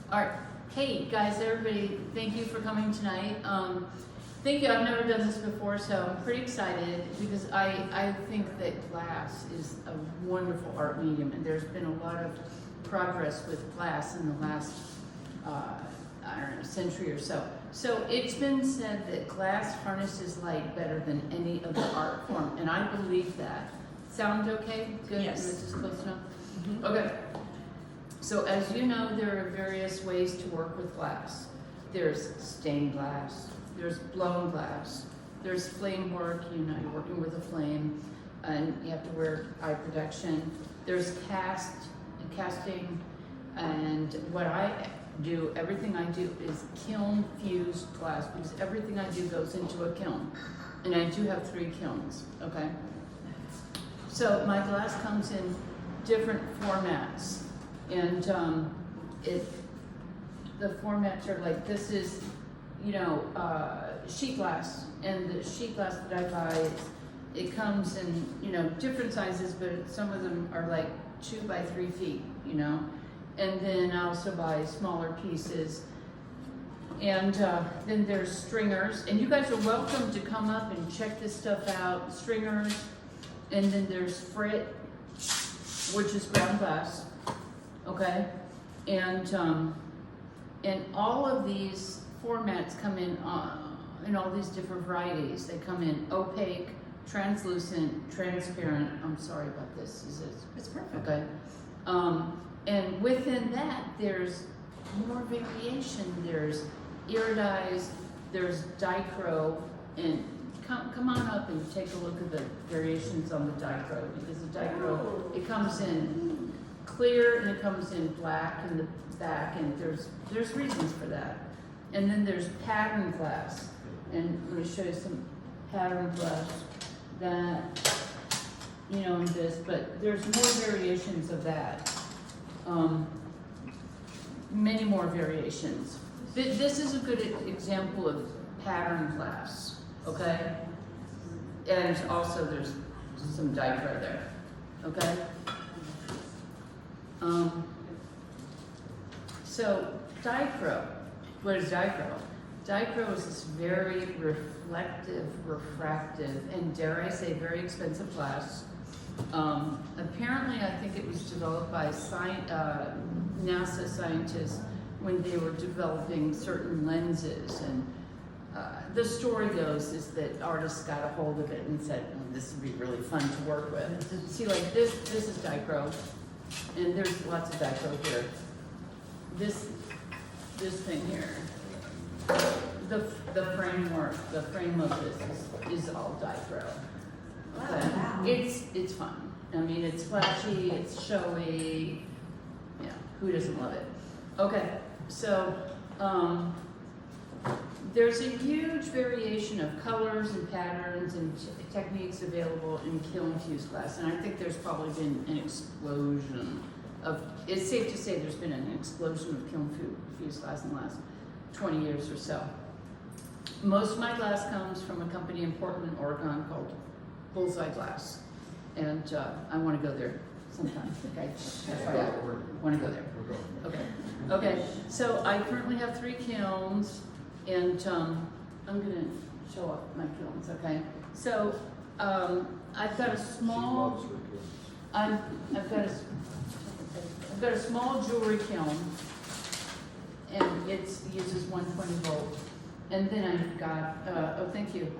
All right. Hey, guys, everybody, thank you for coming tonight. Thank you. I've never done this before, so I'm pretty excited because I think that glass is a wonderful art medium, and there's been a lot of progress with glass in the last, I don't know, century or so. So it's been said that glass harnesses light better than any other art form, and I believe that. Sound okay? Good? Yes. This is close enough? Mm-hmm. Okay. So as you know, there are various ways to work with glass. There's stained glass, there's blown glass, there's flame work, you know, you're working with a flame, and you have to wear eye protection. There's casting, and what I do, everything I do is kiln fused glass, because everything I do goes into a kiln. And I do have 3 kilns, okay? So my glass comes in different formats. And the formats are like, this is, you know, sheet glass, and the sheet glass that I buy, it comes in, you know, different sizes, but some of them are like 2 by 3 feet, you know. And then I also buy smaller pieces. And then there's stringers, and you guys are welcome to come up and check this stuff out. Stringers, and then there's frit, which is ground glass. Okay, and all of these formats come in all these different varieties. They come in opaque, translucent, transparent. I'm sorry about this. It's perfect. Okay, and within that, there's more variation. There's iridized, there's dichro, and come on up and take a look at the variations on the dichro, because the dichro, it comes in clear and it comes in black in the back, and there's reasons for that. And then there's pattern glass, and let me show you some pattern glass that, you know, in this, but there's more variations of that. Many more variations. This is a good example of pattern glass, okay? And also there's some dichro there, okay? So dichro, what is dichro? Dichro is this very reflective, refractive, and dare I say, very expensive glass. Apparently, I think it was developed by NASA scientists when they were developing certain lenses. And the story goes is that artists got a hold of it and said, oh, this would be really fun to work with. See, like this is dichro. And there's lots of dichro here. This thing here, the framework, the frame of this is all dichro. Okay? Wow. It's fun. I mean, it's flashy, it's showy. Yeah, who doesn't love it? Okay, so there's a huge variation of colors and patterns and techniques available in kiln fused glass, and I think there's probably been an explosion of, it's safe to say there's been an explosion of kiln fused glass in the last 20 years or so. Most of my glass comes from a company in Portland, Oregon called Bullseye Glass, and I want to go there sometime. Okay, that's why I want to go there. Okay. So I currently have 3 kilns, and I'm gonna show off my kilns. Okay. So I've got a small. I've got a small jewelry kiln, and it uses 120 volt. And then I've got oh, thank you.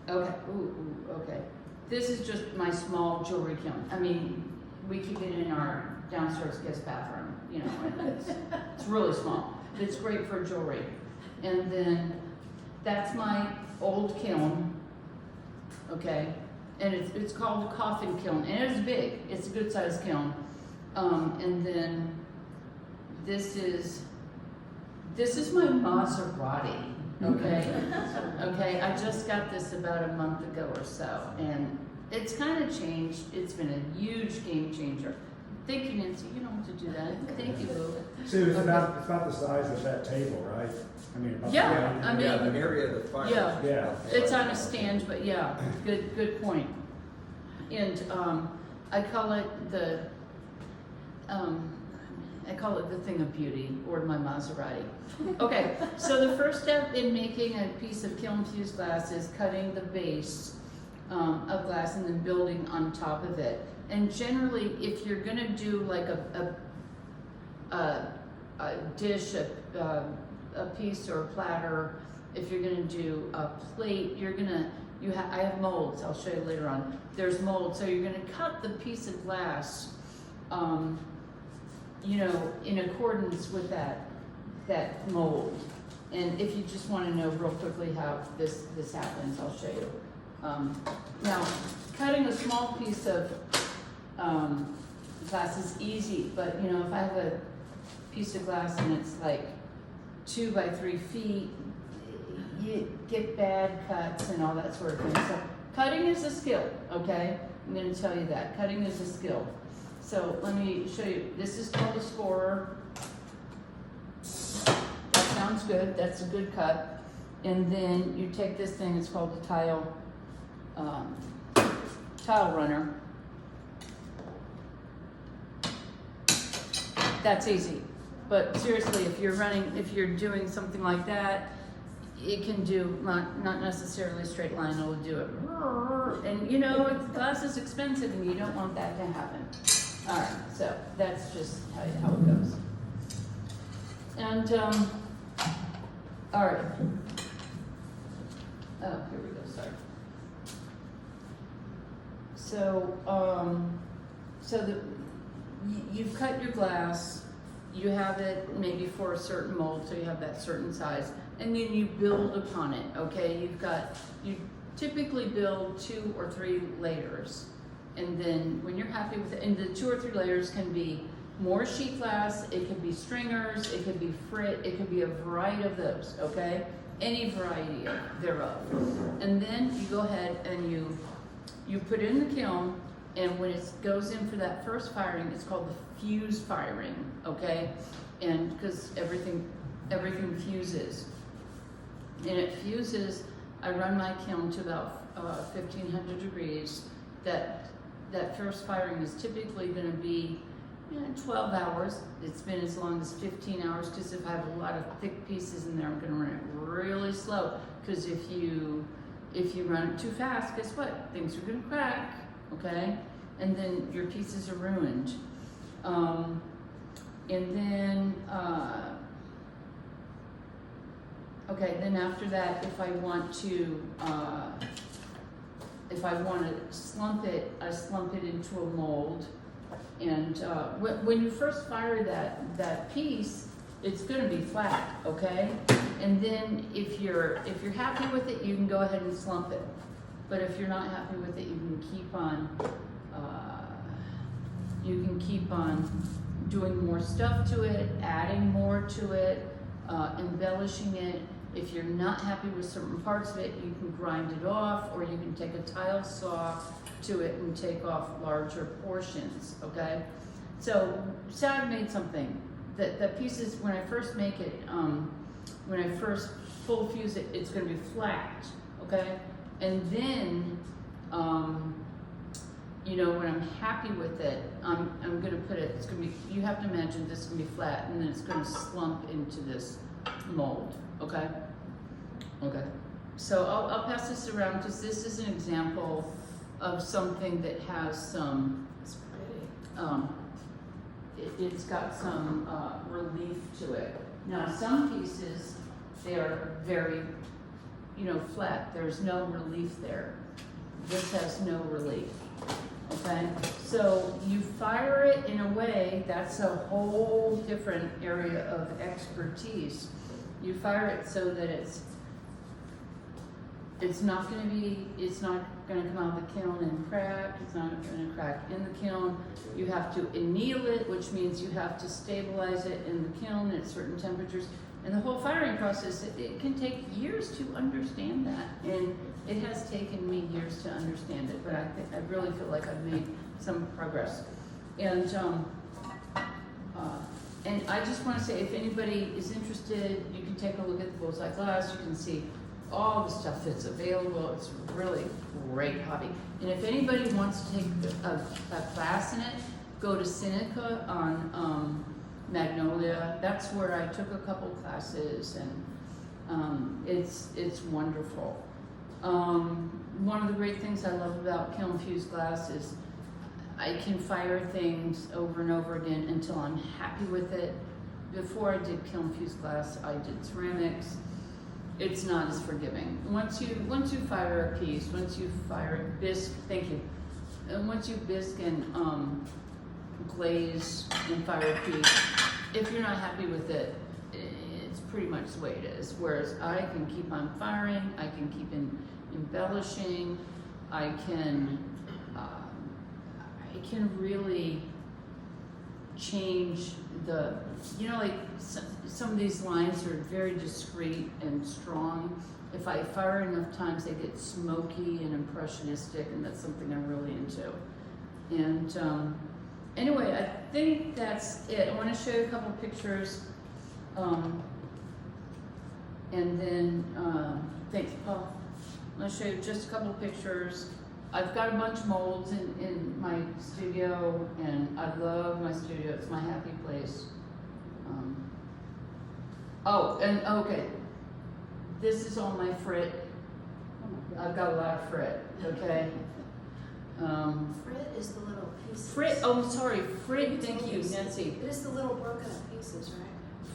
Okay. Okay. This is just my small jewelry kiln. I mean, we keep it in our downstairs guest bathroom, you know, and it's really small. It's great for jewelry. And then that's my old kiln, okay? And it's called a coffin kiln, and it's big. It's a good sized kiln. And then this is my Maserati, okay? Okay, I just got this about a month ago or so, and it's kind of changed. It's been a huge game changer. Thank you, Nancy. You don't have to do that. Thank you, Boo. So it's about the size of that table, right? I mean, about Yeah, I mean, Yeah, the area of the fire. Yeah. Yeah. It's on a stand, but yeah, good point. And I call it the thing of beauty, or my Maserati. Okay, so the first step in making a piece of kiln fused glass is cutting the base of glass and then building on top of it. And generally, if you're gonna do like a dish, a piece or a platter, if you're gonna do a plate, I have molds, I'll show you later on. There's molds, so you're gonna cut the piece of glass, you know, in accordance with that mold. And if you just wanna know real quickly how this happens, I'll show you. Now, cutting a small piece of glass is easy, but you know, if I have a piece of glass and it's like 2 by 3 feet, you get bad cuts and all that sort of thing. So cutting is a skill, okay? I'm gonna tell you that. Cutting is a skill. So let me show you. This is called a scorer. That sounds good. That's a good cut. And then you take this thing, it's called a tile runner. That's easy. But seriously, if you're doing something like that, it can do not necessarily a straight line, it'll do it. And you know, glass is expensive and you don't want that to happen. All right, so that's just how it goes. And, all right. Oh, here we go, sorry. So, you've cut your glass, you have it maybe for a certain mold, so you have that certain size, and then you build upon it, okay? You typically build 2 or 3 layers, and then when you're happy with it, and the 2 or 3 layers can be more sheet glass, it could be stringers, it could be frit, it could be a variety of those, okay? Any variety thereof. And then you go ahead and you put it in the kiln, and when it goes in for that first firing, it's called the fuse firing, okay? And because everything fuses. And it fuses, I run my kiln to about 1500 degrees. That first firing is typically gonna be 12 hours. It's been as long as 15 hours, because if I have a lot of thick pieces in there, I'm gonna run it really slow. Because if you run it too fast, guess what? Things are gonna crack, okay? And then your pieces are ruined. And then, okay, then after that, if I want to slump it, I slump it into a mold. And when you first fire that piece, it's going to be flat, okay? And then if you're happy with it, you can go ahead and slump it. But if you're not happy with it, you can keep on doing more stuff to it, adding more to it, embellishing it. If you're not happy with certain parts of it, you can grind it off, or you can take a tile saw to it and take off larger portions, okay? So, say I've made something. The pieces, when I first make it, when I first full fuse it, it's gonna be flat, okay? And then, you know, when I'm happy with it, I'm gonna put it, it's gonna be, you have to imagine this is gonna be flat, and then it's gonna slump into this mold, okay? Okay. So I'll pass this around, because this is an example of something that has some, it's pretty. It's got some relief to it. Now, some pieces, they are very, you know, flat. There's no relief there. This has no relief, okay? So you fire it in a way, that's a whole different area of expertise. You fire it so that it's not gonna come out of the kiln and crack. It's not gonna crack in the kiln. You have to anneal it, which means you have to stabilize it in the kiln at certain temperatures. And the whole firing process, it can take years to understand that. And it has taken me years to understand it, but I really feel like I've made some progress. And I just wanna say, if anybody is interested, you can take a look at the bullseye glass. You can see all the stuff that's available. It's a really great hobby. And if anybody wants to take a class in it, go to Seneca on Magnolia. That's where I took a couple classes, and it's wonderful. One of the great things I love about kiln fused glass is I can fire things over and over again until I'm happy with it. Before I did kiln fused glass, I did ceramics. It's not as forgiving. Once you fire a piece, once you fire bisque, thank you. And once you bisque and glaze and fire a piece, if you're not happy with it, it's pretty much the way it is. Whereas I can keep on firing, I can keep embellishing, I can really change the, like some of these lines are very discreet and strong. If I fire enough times, they get smoky and impressionistic, and that's something I'm really into. And anyway, I think that's it. I want to show you a couple pictures. And then, thanks, Paul. I'm going to show you just a couple pictures. I've got a bunch of molds in my studio, and I love my studio. It's my happy place. Okay. This is all my frit. I've got a lot of frit, okay? Frit is the little pieces. Frit, thank you, Nancy. It is the little broken up pieces, right?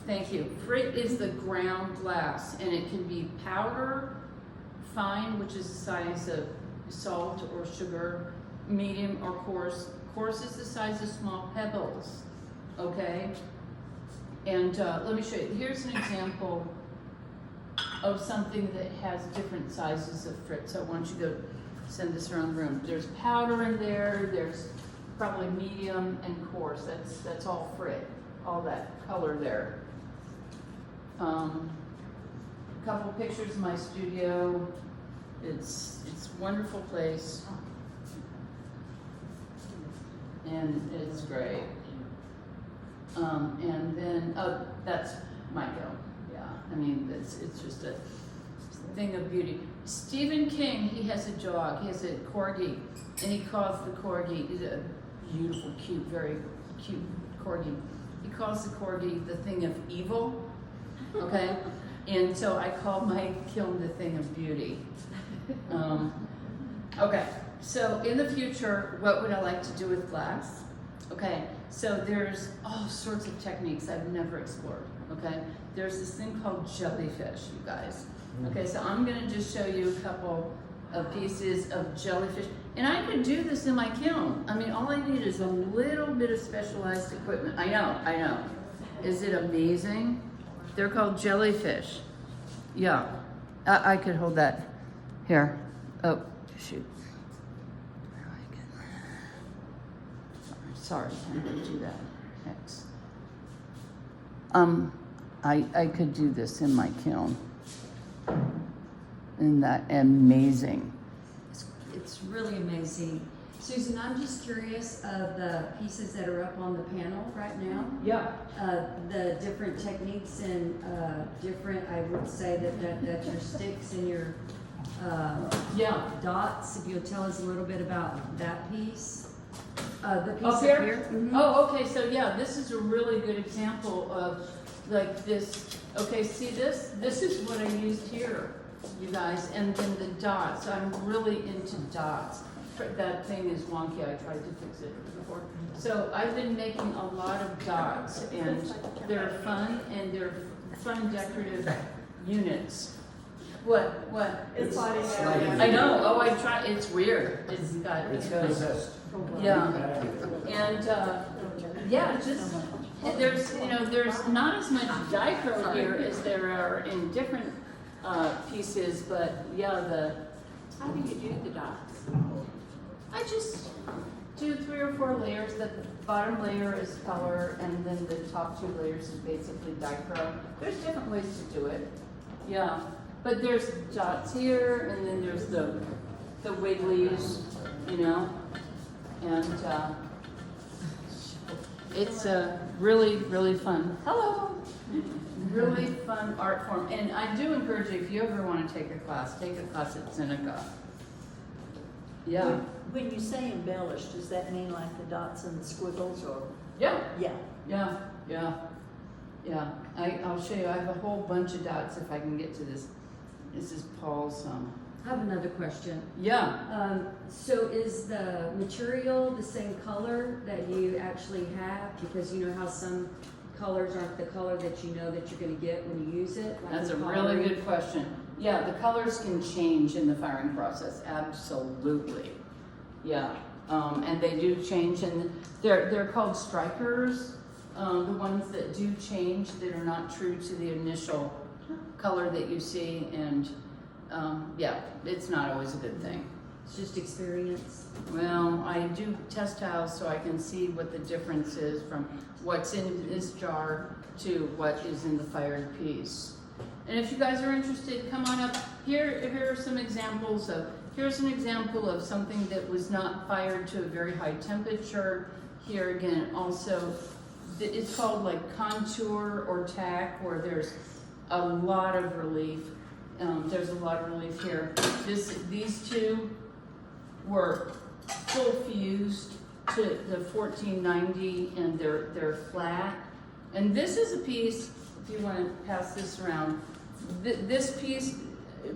Thank you. Frit is the ground glass, and it can be powder, fine, which is the size of salt or sugar, medium or coarse. Coarse is the size of small pebbles, okay? And let me show you. Here's an example of something that has different sizes of frit. So why don't you go send this around the room. There's powder in there, there's probably medium and coarse. That's all frit, all that color there. A couple pictures of my studio. It's a wonderful place, and it's great. And then, that's my girl. Yeah, I mean, it's just a thing of beauty. Stephen King, he has a dog. He has a corgi, and he calls the corgi, he's a beautiful, cute, very cute corgi. He calls the corgi the thing of evil, okay? And so I call my kiln the thing of beauty. Okay, so in the future, what would I like to do with glass? Okay, so there's all sorts of techniques I've never explored, okay? There's this thing called jellyfish, you guys. Okay, so I'm gonna just show you a couple of pieces of jellyfish. And I could do this in my kiln. I mean, all I need is a little bit of specialized equipment. I know. Is it amazing? They're called jellyfish. Yeah, I could hold that. Here. Oh, shoot. Sorry, I didn't do that. X. I could do this in my kiln. Isn't that amazing? It's really amazing. Susan, I'm just curious of the pieces that are up on the panel right now. Yeah. The different techniques and different, I would say that your sticks and your dots. If you'll tell us a little bit about that piece. The piece Up up here? here. Mm-hmm. Oh, okay, so yeah, this is a really good example of like this. Okay, see this? This is what I used here, you guys, and then the dots. I'm really into dots. That thing is wonky, I tried to fix it before. So I've been making a lot of dots, and they're fun, and they're fun decorative units. What? It's sliding sliding. down. I know, oh, I try, it's weird. It's possessed. yeah. And, just, there's not as much dichro here as there are in different pieces, but yeah, how do you do the dots? I just do 3 or 4 layers. The bottom layer is color, and then the top 2 layers is basically dichro. There's different ways to do it. Yeah, but there's dots here, and then there's the wigglies, and It's really, really fun. Hello. Really fun art form. And I do encourage you, if you ever want to take a class at Seneca. Yeah. When you say embellished, does that mean like the dots and the squiggles or? Yeah. Yeah. Yeah. I'll show you. I have a whole bunch of dots if I can get to this. This is Paul's. I have another question. Yeah. So is the material the same color that you actually have? Because you know how some colors aren't the color that you know that you're going to get when you use it? Like That's a in really pottery? good question. Yeah, the colors can change in the firing process. Absolutely. Yeah. And they do change, and they're called strikers. The ones that do change, that are not true to the initial color that you see, and yeah, it's not always a good thing. It's just experience. Well, I do test tiles so I can see what the difference is from what's in this jar to what is in the fired piece. And if you guys are interested, come on up. Here are some examples of, here's an example of something that was not fired to a very high temperature. Here again, also, it's called like contour or tack, where there's a lot of relief. There's a lot of relief here. These two were full fused to the 1490, and they're flat. And this is a piece, if you want to pass this around, this piece,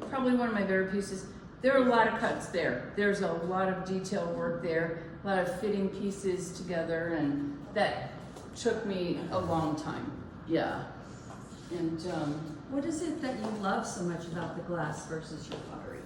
probably one of my favorite pieces. There are a lot of cuts there. There's a lot of detail work there, a lot of fitting pieces together, and that took me a long time. Yeah. And What is it that you love so much about the glass versus your pottery?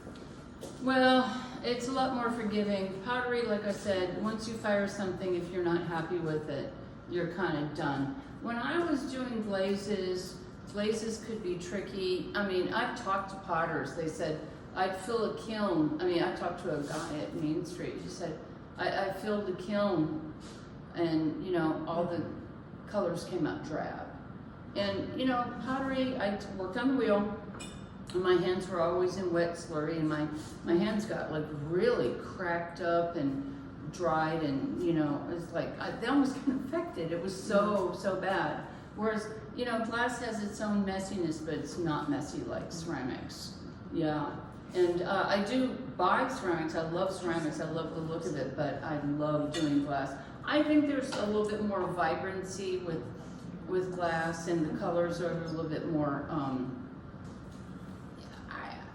well, it's a lot more forgiving. Pottery, like I said, once you fire something, if you're not happy with it, you're kind of done. When I was doing glazes could be tricky. I mean, I've talked to potters. They said, I'd fill a kiln. I mean, I talked to a guy at Main Street. He said, I filled a kiln, and, you know, all the colors came out drab. And, you know, pottery, I worked on the wheel, and my hands were always in wet slurry, and my hands got like really cracked up and dried, and, you know, it's like, they almost got infected. It was so bad. Whereas, you know, glass has its own messiness, but it's not messy like ceramics. Yeah. And I do buy ceramics. I love ceramics. I love the look of it, but I love doing glass. I think there's a little bit more vibrancy with glass, and the colors are a little bit more,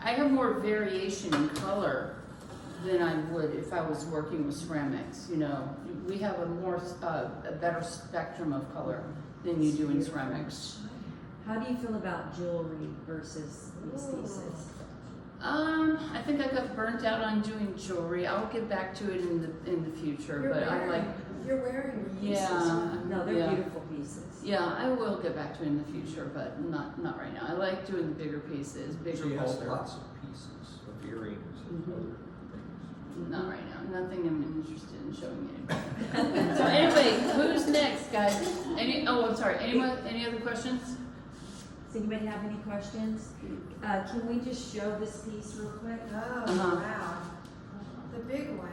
I have more variation in color than I would if I was working with ceramics. You know, we have a better spectrum of color than you do in ceramics. How do you feel about jewelry versus these pieces? I think I got burnt out on doing jewelry. I'll get back to it in the future, You're wearing your pieces. Yeah. No, they're Yeah. beautiful pieces. Yeah, I will get back to it in the future, but not right now. I like doing the bigger pieces, bigger She has bolder. lots of pieces of earrings and Mhm. other things. Not right now. Nothing I'm interested in showing anybody. So anyway, who's next, guys? I'm sorry. Any other questions? Does anybody have any questions? Can we just show this piece real quick? Oh, wow. The big one.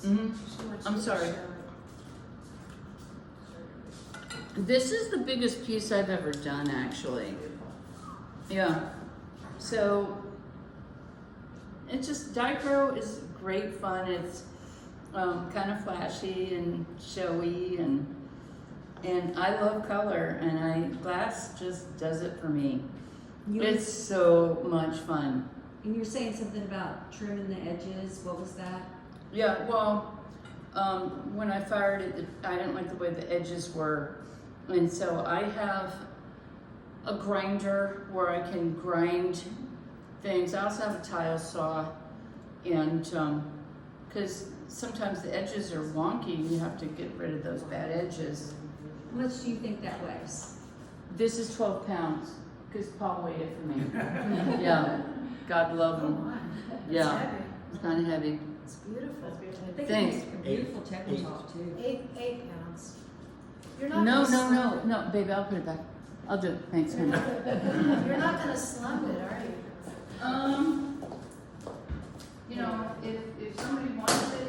Mm-hmm. She wants I'm you to sorry. show it. This is the biggest piece I've ever done, actually. Yeah. So it's just, dichro is great fun. It's kind of flashy and showy, and I love color, and glass just does it for me. It's so much fun. And you're saying something about trimming the edges. What was that? Yeah, well, when I fired it, I didn't like the way the edges were. And so I have a grinder where I can grind things. I also have a tile saw, and because sometimes the edges are wonky, and you have to get rid of those bad edges. How much do you think that weighs? This is 12 pounds, because Paul weighed it for me. Yeah, God love Oh, him. my. That's Yeah. heavy. It's kind of heavy. It's beautiful. I think Thanks. it makes a beautiful tabletop too. 8 pounds. You're not No, gonna slum no, baby, I'll put it back. I'll do it. Thanks, honey. You're not gonna slum it, are you? You know, if somebody wants it,